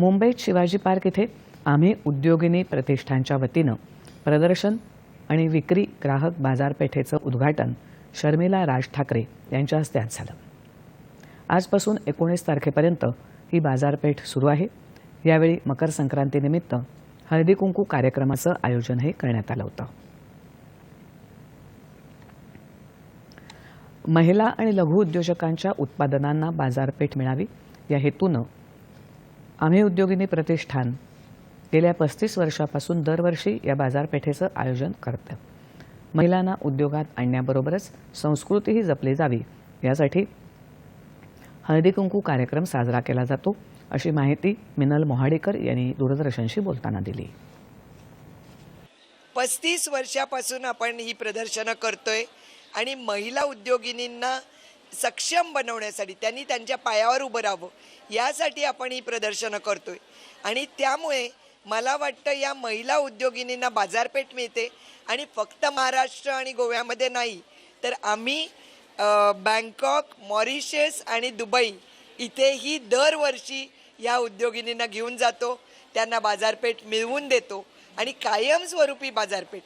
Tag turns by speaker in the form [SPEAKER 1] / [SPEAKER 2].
[SPEAKER 1] मुंबईत शिवाजी पार्क येथे आम्ही उद्योगिनी प्रतिष्ठानच्या वतीनं प्रदर्शन आणि विक्री ग्राहक बाजारपेठेचं उद्घाटन शर्मिला राज ठाकरे यांच्या हस्ते आज झालं। आजपासून 19 तारखेपर्यंत ही बाजारपेठ सुरू आहे। यावेळी मकर संक्रांतीनिमित्त हळदी कुंकू कार्यक्रमाचं आयोजनही करण्यात आलं होतं। महिला आणि लघु उद्योजकांच्या उत्पादनांना बाजारपेठ मिळावी या हेतूनं आम्ही उद्योगिनी प्रतिष्ठान गेल्या 35 वर्षापासून दरवर्षी या बाजारपेठेचं आयोजन करते। महिलांना उद्योगात आणण्याबरोबरच संस्कृतीही जपली जावी यासाठी हळदी कुंकू कार्यक्रम साजरा केला जातो, अशी माहिती मिनल मोहाडेकर यांनी दूरदर्शनशी बोलताना दिली।
[SPEAKER 2] 35 वर्षापासून आपण ही प्रदर्शनं करतोय आणि महिला उद्योगिनींना सक्षम बनवण्यासाठी त्यांनी त्यांच्या पायावर उभं राहावं यासाठी आपण ही प्रदर्शनं करतोय आणि त्यामुळे मला वाटतं या महिला उद्योगिनींना बाजारपेठ मिळते आणि फक्त महाराष्ट्र आणि गोव्यामध्ये नाही तर आम्ही बँकॉक, मॉरिशस आणि दुबई इथेही दरवर्षी या उद्योगिनींना घेऊन जातो, त्यांना बाजारपेठ मिळवून देतो आणि कायमस्वरूपी बाजारपेठ